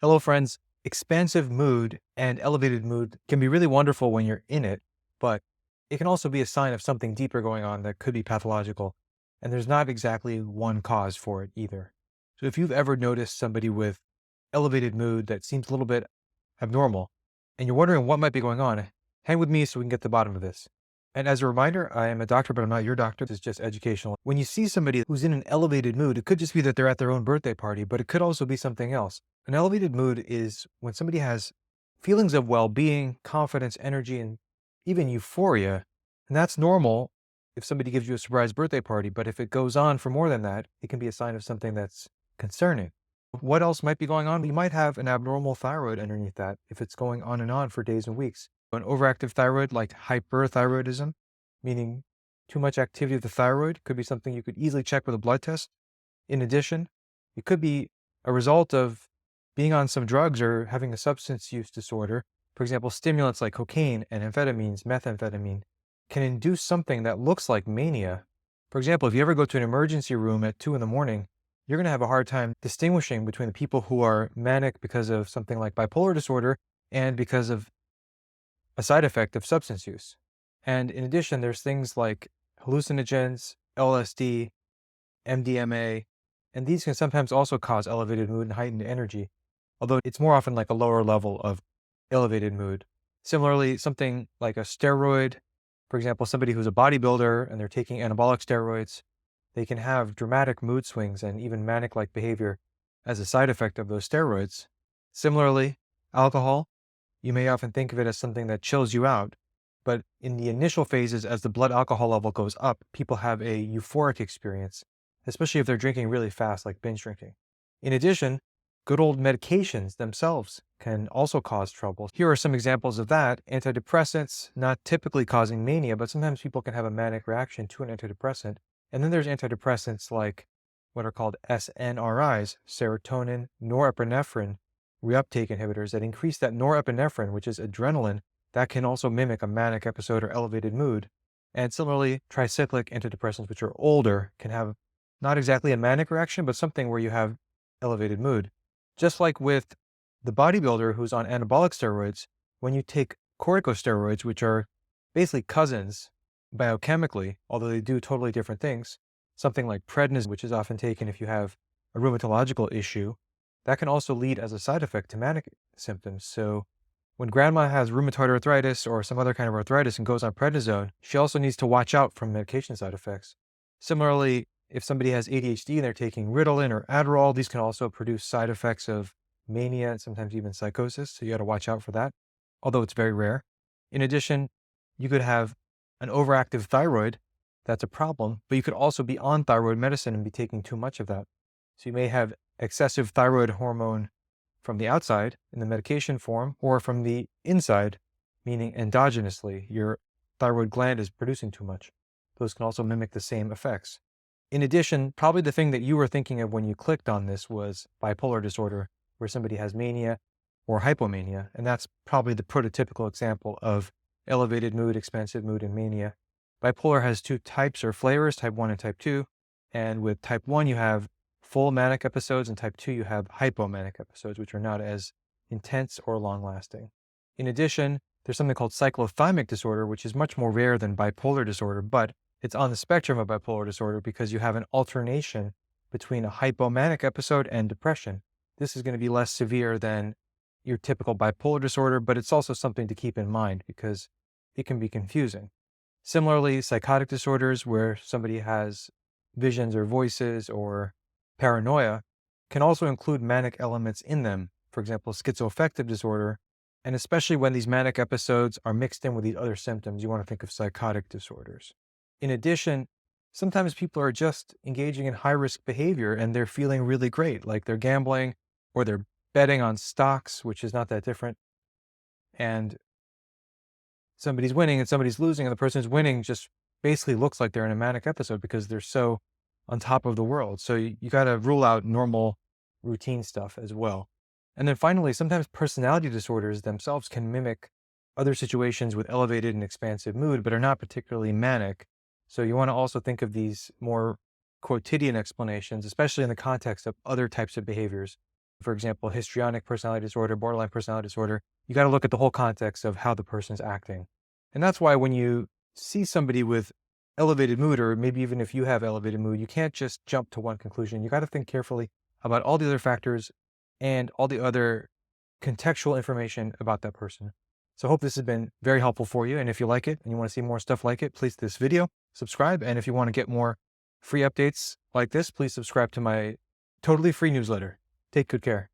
Hello, friends. Expansive mood and elevated mood can be really wonderful when you're in it, but it can also be a sign of something deeper going on that could be pathological. And there's not exactly one cause for it either. So if you've ever noticed somebody with elevated mood that seems a little bit abnormal and you're wondering what might be going on, hang with me so we can get to the bottom of this. And as a reminder, I am a doctor, but I'm not your doctor. This is just educational. When you see somebody who's in an elevated mood, it could just be that they're at their own birthday party, but it could also be something else. An elevated mood is when somebody has feelings of well being, confidence, energy, and even euphoria. And that's normal if somebody gives you a surprise birthday party. But if it goes on for more than that, it can be a sign of something that's concerning. What else might be going on? You might have an abnormal thyroid underneath that if it's going on and on for days and weeks. An overactive thyroid, like hyperthyroidism, meaning too much activity of the thyroid, could be something you could easily check with a blood test. In addition, it could be a result of being on some drugs or having a substance use disorder. For example, stimulants like cocaine and amphetamines, methamphetamine, can induce something that looks like mania. For example, if you ever go to an emergency room at 2 in the morning, you're going to have a hard time distinguishing between the people who are manic because of something like bipolar disorder and because of a side effect of substance use. And in addition, there's things like hallucinogens, LSD, MDMA, and these can sometimes also cause elevated mood and heightened energy, although it's more often like a lower level of elevated mood. Similarly, something like a steroid, for example, somebody who's a bodybuilder and they're taking anabolic steroids, they can have dramatic mood swings and even manic-like behavior as a side effect of those steroids. Similarly, alcohol, you may often think of it as something that chills you out, but in the initial phases, as the blood alcohol level goes up, people have a euphoric experience, especially if they're drinking really fast, like binge drinking. In addition, good old medications themselves can also cause trouble. Here are some examples of that. Antidepressants, not typically causing mania, but sometimes people can have a manic reaction to an antidepressant. And then there's antidepressants like what are called SNRIs, serotonin, norepinephrine, reuptake inhibitors that increase that norepinephrine, which is adrenaline, that can also mimic a manic episode or elevated mood. And similarly, tricyclic antidepressants, which are older, can have not exactly a manic reaction, but something where you have elevated mood. Just like with the bodybuilder who's on anabolic steroids, when you take corticosteroids, which are basically cousins biochemically, although they do totally different things, something like prednisone, which is often taken if you have a rheumatological issue, that can also lead as a side effect to manic symptoms. So when grandma has rheumatoid arthritis or some other kind of arthritis and goes on prednisone, she also needs to watch out from medication side effects. Similarly, if somebody has ADHD and they're taking Ritalin or Adderall, these can also produce side effects of mania and sometimes even psychosis. So you got to watch out for that, although it's very rare. In addition, you could have an overactive thyroid. That's a problem, but you could also be on thyroid medicine and be taking too much of that. So you may have excessive thyroid hormone from the outside in the medication form or from the inside, meaning endogenously, your thyroid gland is producing too much. Those can also mimic the same effects. In addition, probably the thing that you were thinking of when you clicked on this was bipolar disorder, where somebody has mania or hypomania, and that's probably the prototypical example of elevated mood, expansive mood, and mania. Bipolar has two types or flavors, type 1 and type 2, and with type 1 you have full manic episodes, and type 2 you have hypomanic episodes, which are not as intense or long-lasting. In addition, there's something called cyclothymic disorder, which is much more rare than bipolar disorder, but it's on the spectrum of bipolar disorder because you have an alternation between a hypomanic episode and depression. This is going to be less severe than your typical bipolar disorder, but it's also something to keep in mind because it can be confusing. Similarly, psychotic disorders where somebody has visions or voices or paranoia can also include manic elements in them. For example, schizoaffective disorder, and especially when these manic episodes are mixed in with these other symptoms, you want to think of psychotic disorders. In addition, sometimes people are just engaging in high-risk behavior and they're feeling really great, like they're gambling or they're betting on stocks, which is not that different. And somebody's winning and somebody's losing, and the person who's winning just basically looks like they're in a manic episode because they're so on top of the world. So you got to rule out normal routine stuff as well. And then finally, sometimes personality disorders themselves can mimic other situations with elevated and expansive mood, but are not particularly manic. So you want to also think of these more quotidian explanations, especially in the context of other types of behaviors for example, histrionic personality disorder, borderline personality disorder, you got to look at the whole context of how the person's acting. And that's why when you see somebody with elevated mood, or maybe even if you have elevated mood, you can't just jump to one conclusion. You got to think carefully about all the other factors and all the other contextual information about that person. So I hope this has been very helpful for you. And if you like it and you want to see more stuff like it, please this video, subscribe. And if you want to get more free updates like this, please subscribe to my totally free newsletter. Take good care.